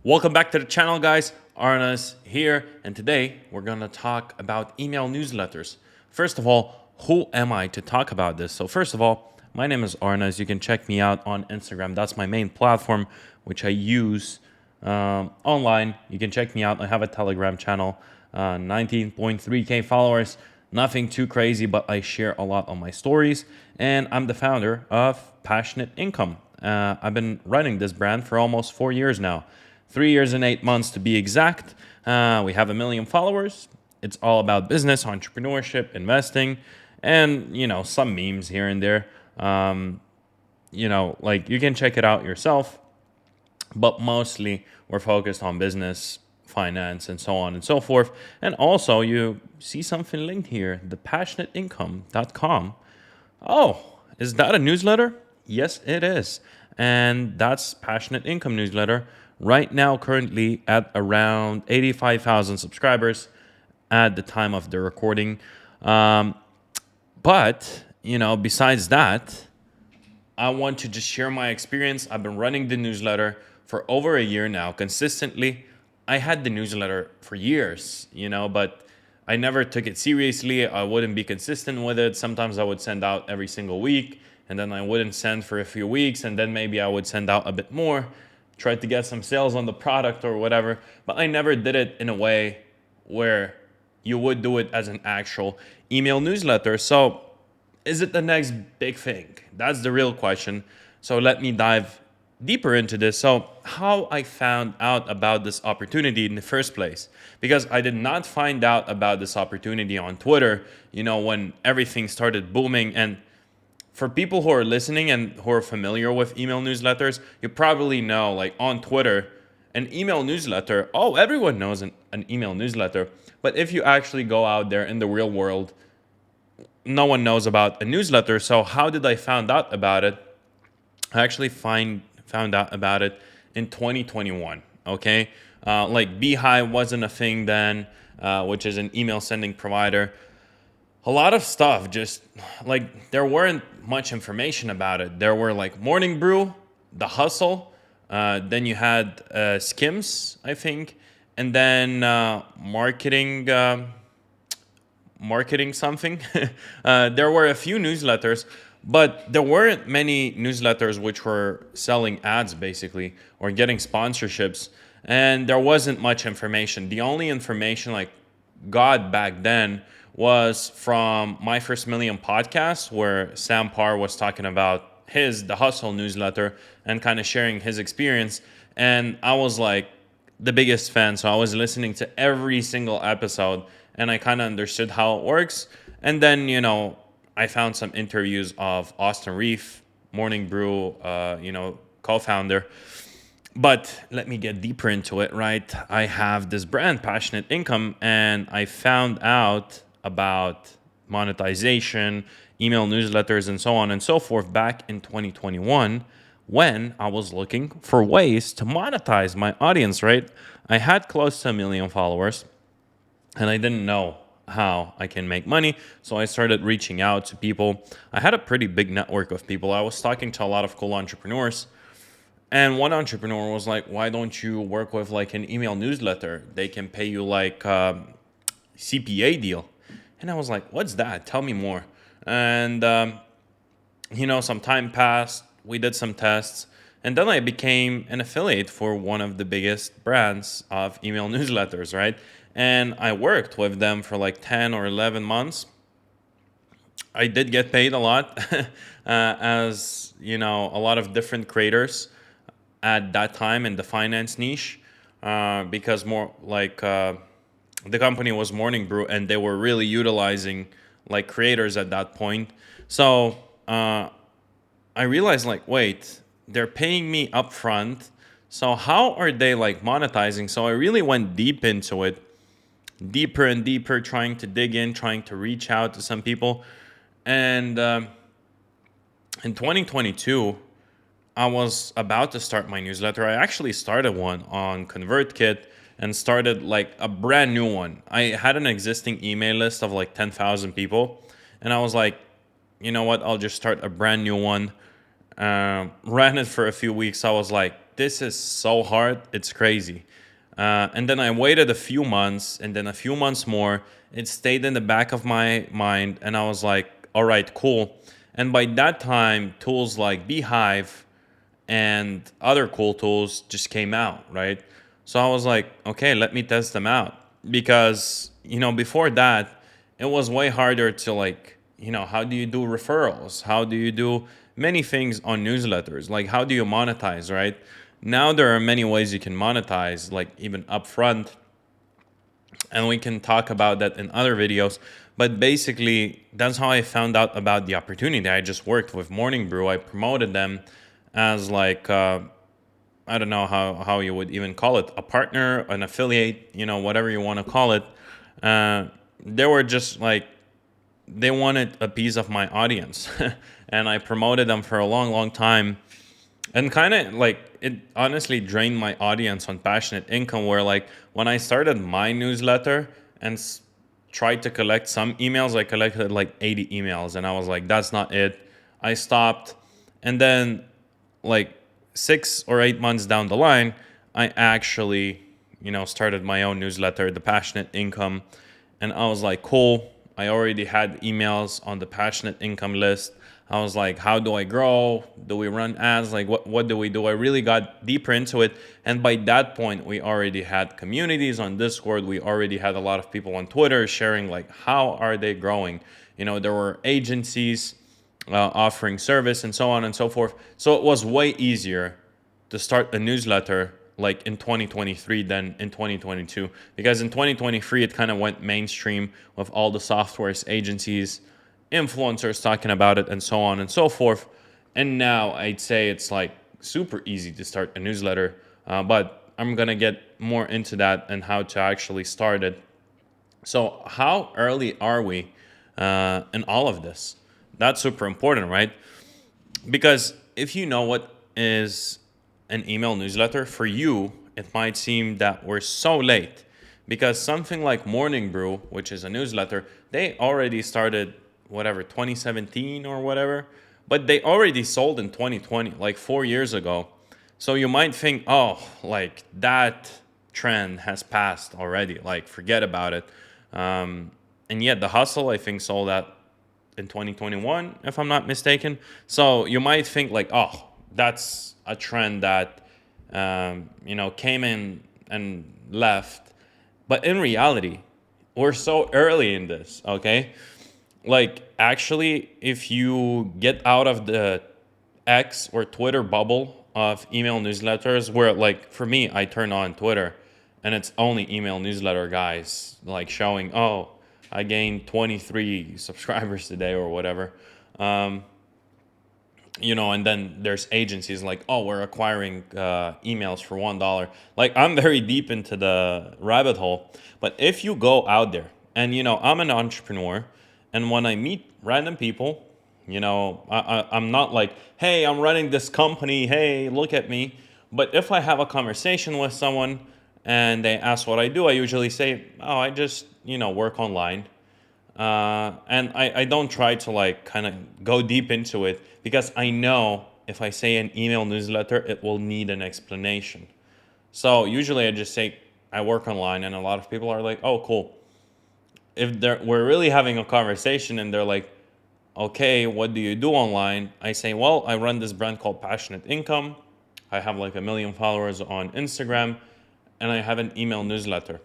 Welcome back to the channel, guys. Arnas here, and today we're going to talk about email newsletters. First of all, who am I to talk about this? So first of all, my name is Arnas. You can check me out on Instagram. That's my main platform, which I use online. You can check me out. I have a Telegram channel, 19.3K followers. Nothing too crazy, but I share a lot on my stories. And I'm the founder of Passionate Income. I've been running this brand for almost 4 years now. 3 years and 8 months to be exact. We have 1 million followers. It's all about business, entrepreneurship, investing, and some memes here and there. Like you can check it out yourself, but mostly we're focused on business, finance, and so on and so forth. And also, you see something linked here, thepassionateincome.com. Oh, is that a newsletter? Yes, it is. And that's Passionate Income newsletter. Right now, currently at around 85,000 subscribers at the time of the recording. Besides that, I want to just share my experience. I've been running the newsletter for over a year now, consistently. I had the newsletter for years, but I never took it seriously. I wouldn't be consistent with it. Sometimes I would send out every single week, and then I wouldn't send for a few weeks, and then maybe I would send out a bit more, try to get some sales on the product or whatever. But I never did it in a way where you would do it as an actual email newsletter. So is it the next big thing? That's the real question. So let me dive deeper into this. So how I found out about this opportunity in the first place, because I did not find out about this opportunity on Twitter, when everything started booming. And for people who are listening and who are familiar with email newsletters, you probably know, like on Twitter, an email newsletter, everyone knows an email newsletter. But if you actually go out there in the real world, no one knows about a newsletter. So how did I find out about it? I actually found out about it in 2021, okay? Like Beehive wasn't a thing then, which is an email sending provider. A lot of stuff, just like there weren't much information about it. There were like Morning Brew, The Hustle, then you had Skims, I think, and then marketing something. There were a few newsletters, but there weren't many newsletters which were selling ads basically or getting sponsorships, and there wasn't much information. The only information like got back then was from My First Million podcast, where Sam Parr was talking about The Hustle newsletter and kind of sharing his experience. And I was like the biggest fan, so I was listening to every single episode, and I kind of understood how it works. And then, I found some interviews of Austin Reef, Morning Brew, co-founder. But let me get deeper into it, right? I have this brand, Passionate Income, and I found out about monetization, email newsletters, and so on and so forth back in 2021 when I was looking for ways to monetize my audience, right? I had close to 1 million followers, and I didn't know how I can make money. So I started reaching out to people. I had a pretty big network of people. I was talking to a lot of cool entrepreneurs. And one entrepreneur was like, why don't you work with like an email newsletter? They can pay you like a CPA deal. And I was like, what's that? Tell me more. And, some time passed. We did some tests. And then I became an affiliate for one of the biggest brands of email newsletters, right? And I worked with them for like 10 or 11 months. I did get paid a lot as, a lot of different creators at that time in the finance niche, because more like the company was Morning Brew, and they were really utilizing like creators at that point. So I realized like, wait, they're paying me upfront. So how are they like monetizing? So I really went deep into it, deeper and deeper, trying to dig in, trying to reach out to some people. And in 2022, I was about to start my newsletter. I actually started one on ConvertKit and started like a brand new one. I had an existing email list of like 10,000 people. And I was like, you know what? I'll just start a brand new one. Ran it for a few weeks. I was like, this is so hard, it's crazy. And then I waited a few months, and then a few months more. It stayed in the back of my mind, and I was like, all right, cool. And by that time, tools like Beehive and other cool tools just came out, right? So I was like, okay, let me test them out. Because, before that, it was way harder to, like, how do you do referrals? How do you do many things on newsletters? Like, how do you monetize, right? Now there are many ways you can monetize, like even upfront, and we can talk about that in other videos. But basically, that's how I found out about the opportunity. I just worked with Morning Brew. I promoted them as like I don't know how you would even call it, a partner, an affiliate, whatever you want to call it. They were just like, they wanted a piece of my audience, and I promoted them for a long, long time, and kind of like it honestly drained my audience on Passionate Income, where like when I started my newsletter and tried to collect some emails, I collected like 80 emails, and I was like, that's not it. I stopped, and then like 6 or 8 months down the line, I actually, started my own newsletter, The Passionate Income. And I was like, cool. I already had emails on the Passionate Income list. I was like, how do I grow? Do we run ads? Like, what do we do? I really got deeper into it. And by that point, we already had communities on Discord. We already had a lot of people on Twitter sharing, like, how are they growing? There were agencies offering service and so on and so forth. So it was way easier to start a newsletter like in 2023 than in 2022, because in 2023 it kind of went mainstream with all the softwares agencies, influencers talking about it and so on and so forth. And now I'd say it's like super easy to start a newsletter, but I'm gonna get more into that and how to actually start it. So how early are we in all of this? That's super important, right? Because if you know what is an email newsletter, for you, it might seem that we're so late. Because something like Morning Brew, which is a newsletter, they already started, whatever, 2017 or whatever, but they already sold in 2020, like 4 years ago. So you might think, oh, like that trend has passed already, like forget about it. And yet the hustle, I think, sold out in 2021, if I'm not mistaken. So you might think like, oh, that's a trend that came in and left. But in reality, we're so early in this. Okay, like actually, if you get out of the X or Twitter bubble of email newsletters, where like for me, I turn on Twitter and it's only email newsletter guys like showing, oh, I gained 23 subscribers today or whatever. And then there's agencies like, oh, we're acquiring emails for $1. Like I'm very deep into the rabbit hole. But if you go out there and, I'm an entrepreneur, and when I meet random people, I'm not like, hey, I'm running this company. Hey, look at me. But if I have a conversation with someone and they ask what I do, I usually say, oh, I just, work online. And I don't try to like kind of go deep into it, because I know if I say an email newsletter, it will need an explanation. So usually I just say I work online, and a lot of people are like, oh, cool. If we're really having a conversation and they're like, okay, what do you do online? I say, well, I run this brand called Passionate Income. I have like 1 million followers on Instagram, and I have an email newsletter.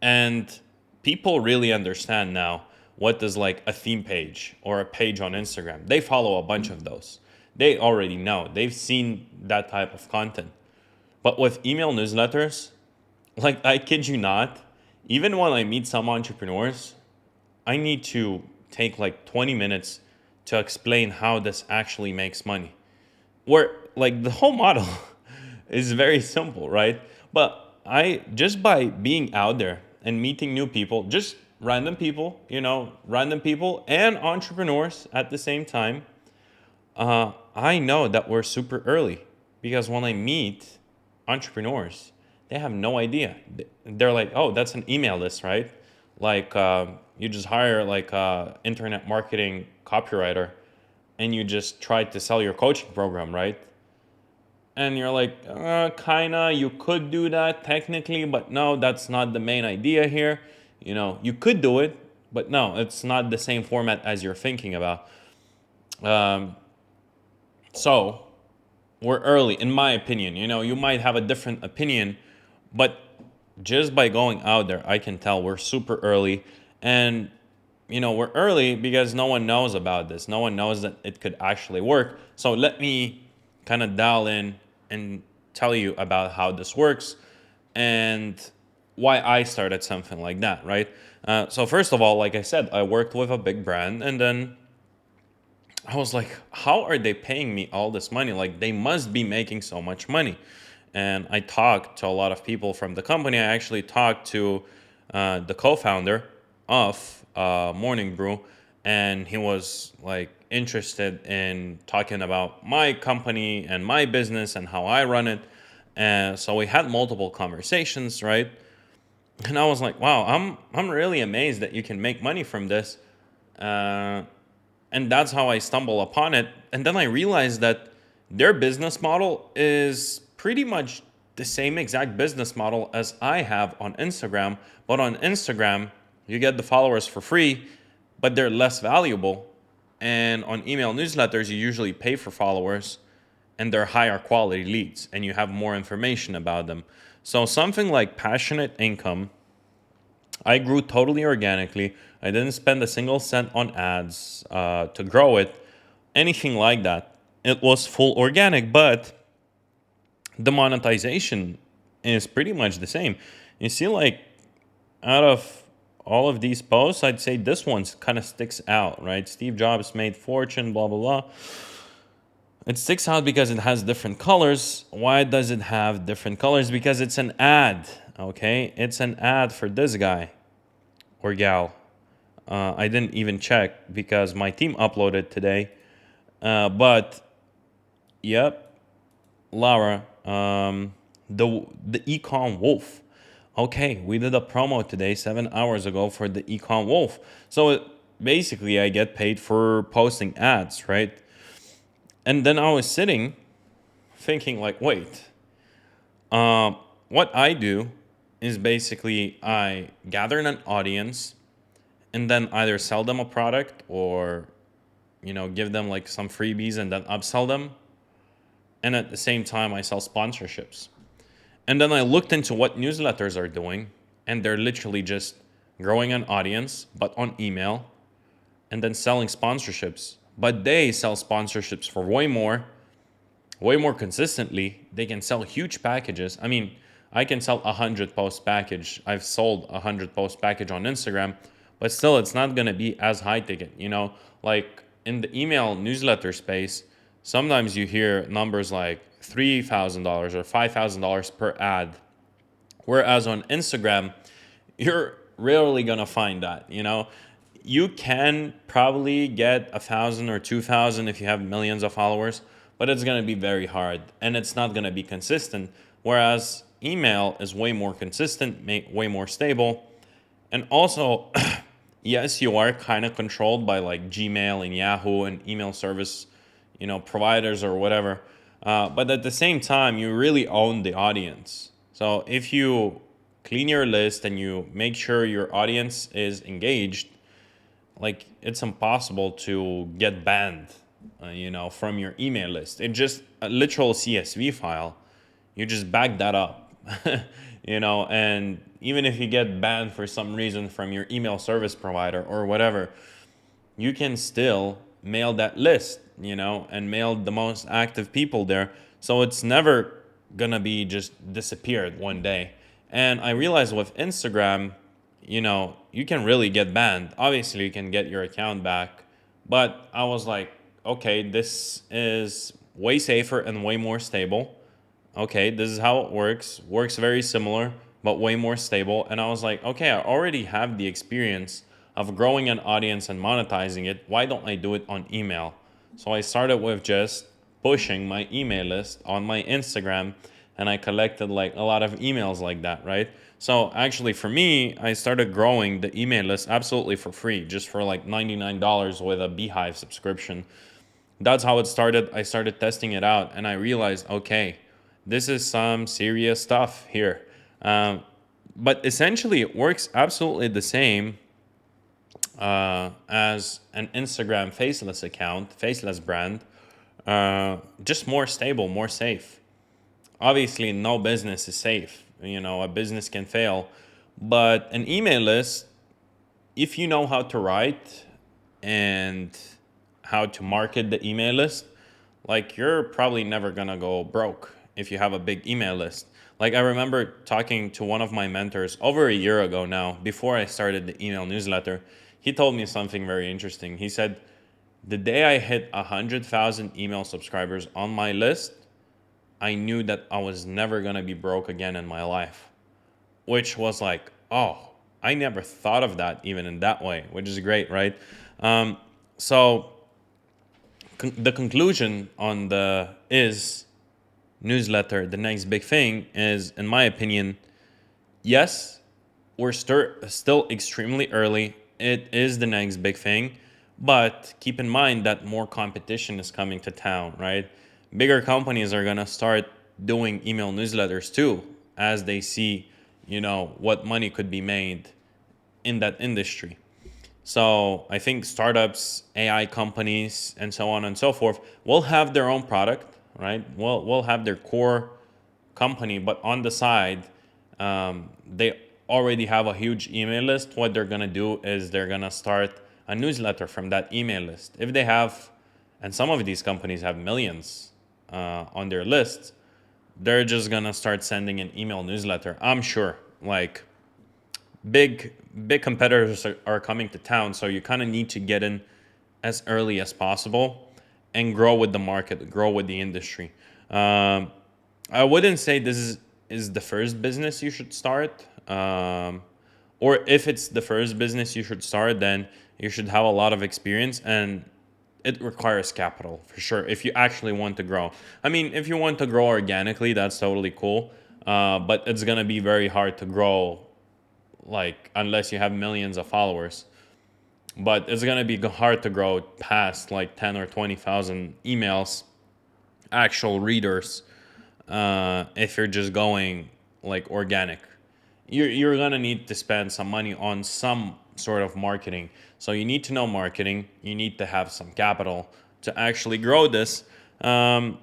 And people really understand now what is like a theme page or a page on Instagram. They follow a bunch of those. They already know. They've seen that type of content. But with email newsletters, like I kid you not, even when I meet some entrepreneurs, I need to take like 20 minutes to explain how this actually makes money. Where like the whole model is very simple, right? But I just by being out there and meeting new people, just random people and entrepreneurs at the same time, I know that we're super early, because when I meet entrepreneurs, they have no idea. They're like, oh, that's an email list, right? Like you just hire like a internet marketing copywriter and you just try to sell your coaching program, right? And you're like, kinda, you could do that technically, but no, that's not the main idea here. You could do it, but no, it's not the same format as you're thinking about. Um, so we're early, in my opinion. You might have a different opinion, but just by going out there, I can tell we're super early. And, we're early because no one knows about this. No one knows that it could actually work. So let me kind of dial in and tell you about how this works and why I started something like that, right? So, first of all, like I said, I worked with a big brand, and then I was like, how are they paying me all this money? Like, they must be making so much money. And I talked to a lot of people from the company. I actually talked to the co-founder of Morning Brew, and he was like interested in talking about my company and my business and how I run it. And so we had multiple conversations, right? And I was like, wow, I'm really amazed that you can make money from this. Uh, and that's how I stumble upon it. And then I realized that their business model is pretty much the same exact business model as I have on Instagram. But on Instagram, you get the followers for free, but they're less valuable. And on email newsletters, you usually pay for followers and they're higher quality leads and you have more information about them. So something like Passionate Income, I grew totally organically. I didn't spend a single cent on ads to grow it, anything like that. It was full organic, but the monetization is pretty much the same. You see, like, out of all of these posts, I'd say this one kind of sticks out, right? Steve Jobs made fortune, blah, blah, blah. It sticks out because it has different colors. Why does it have different colors? Because it's an ad, okay? It's an ad for this guy or gal. I didn't even check because my team uploaded today. But yep, Laura, the Econ Wolf. Okay, we did a promo today 7 hours ago for the Econ Wolf. So basically, I get paid for posting ads, right? And then I was sitting thinking, like, wait, what I do is basically I gather an audience and then either sell them a product or give them like some freebies and then upsell them, and at the same time I sell sponsorships. And then I looked into what newsletters are doing, and they're literally just growing an audience but on email and then selling sponsorships, but they sell sponsorships for way more consistently. They can sell huge packages. I mean, I can sell 100 post package. I've sold 100 post package on Instagram, but still it's not going to be as high ticket, like in the email newsletter space. Sometimes you hear numbers like $3,000 or $5,000 per ad, whereas on Instagram you're rarely going to find that. You can probably get 1,000 or 2,000 if you have millions of followers, but it's going to be very hard and it's not going to be consistent. Whereas email is way more consistent, way more stable. And also, yes, you are kind of controlled by like Gmail and Yahoo and email service, providers or whatever. But at the same time, you really own the audience. So if you clean your list and you make sure your audience is engaged, like it's impossible to get banned, from your email list. It's just a literal CSV file. You just back that up, and even if you get banned for some reason from your email service provider or whatever, you can still mail that list, and mail the most active people there. So it's never gonna be just disappeared one day. And I realized with Instagram, you can really get banned. Obviously, you can get your account back. But I was like, okay, this is way safer and way more stable. Okay, this is how it works. Works very similar, but way more stable. And I was like, okay, I already have the experience of growing an audience and monetizing it. Why don't I do it on email? So I started with just pushing my email list on my Instagram, and I collected like a lot of emails like that, right? So actually for me, I started growing the email list absolutely for free, just for like $99 with a Beehive subscription. That's how it started. I started testing it out and I realized, okay, this is some serious stuff here. Um, but essentially, it works absolutely the same as an Instagram faceless account, faceless brand, just more stable, more safe. Obviously, no business is safe. You know, a business can fail, but an email list, if you know how to write and how to market the email list, like you're probably never gonna go broke if you have a big email list. Like I remember talking to one of my mentors over a year ago now, before I started the email newsletter. He told me something very interesting. He said, the day I hit 100,000 email subscribers on my list, I knew that I was never gonna be broke again in my life. Which was like, oh, I never thought of that even in that way, which is great, right? So the conclusion on the is newsletter, the next big thing is, in my opinion, yes, we're still extremely early. It is the next big thing, but keep in mind that more competition is coming to town, right? Bigger companies are gonna start doing email newsletters too, as they see, you know, what money could be made in that industry. So I think startups, AI companies, and so on and so forth will have their own product, right? Will have their core company, but on the side, they already have a huge email list. What they're gonna do is they're gonna start a newsletter from that email list. If they have, and some of these companies have millions on their list, they're just gonna start sending an email newsletter. I'm sure, like big competitors are coming to town, so you kind of need to get in as early as possible and grow with the market, grow with the industry. I wouldn't say is the first business you should start, or if it's the first business you should start, then you should have a lot of experience, and it requires capital for sure if you actually want to grow. I mean, if you want to grow organically, that's totally cool, but it's gonna be very hard to grow, like unless you have millions of followers. But it's gonna be hard to grow past like 10 or 20,000 emails, actual readers, if you're just going like organic. You're gonna need to spend some money on some sort of marketing. So you need to know marketing. You need to have some capital to actually grow this, and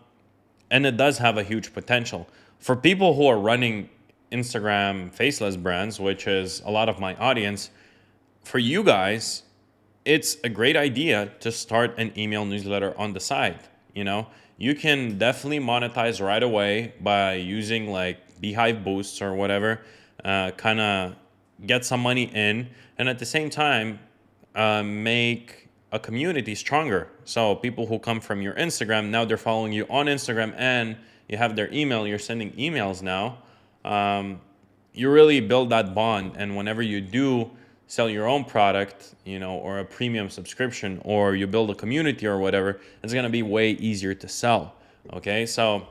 it does have a huge potential for people who are running Instagram faceless brands, which is a lot of my audience. For you guys, it's a great idea to start an email newsletter on the side. You know, you can definitely monetize right away by using like Beehive Boosts or whatever, kind of get some money in, and at the same time, make a community stronger. So people who come from your Instagram, now they're following you on Instagram, and you have their email, you're sending emails now. You really build that bond, and whenever you do sell your own product, you know, or a premium subscription, or you build a community or whatever, it's going to be way easier to sell. Okay, so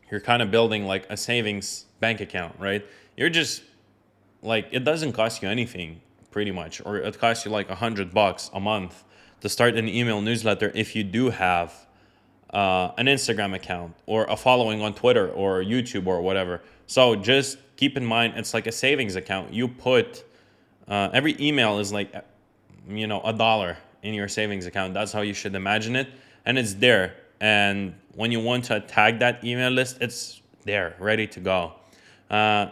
you're kind of building like a savings bank account, right? You're just like, it doesn't cost you anything pretty much, or it costs you like $100 a month to start an email newsletter if you do have an Instagram account or a following on Twitter or YouTube or whatever. So just keep in mind, it's like a savings account. You put every email is like, you know, $1 in your savings account. That's how you should imagine it, and it's there. And when you want to tag that email list, it's there, ready to go.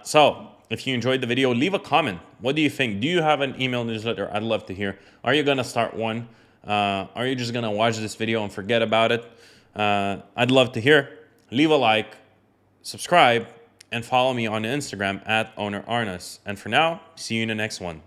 So if you enjoyed the video, leave a comment. What do you think? Do you have an email newsletter? I'd love to hear. Are you gonna start one? Are you just gonna watch this video and forget about it? I'd love to hear. Leave a like, subscribe, and follow me on Instagram at @OwnerArnas. And for now, see you in the next one.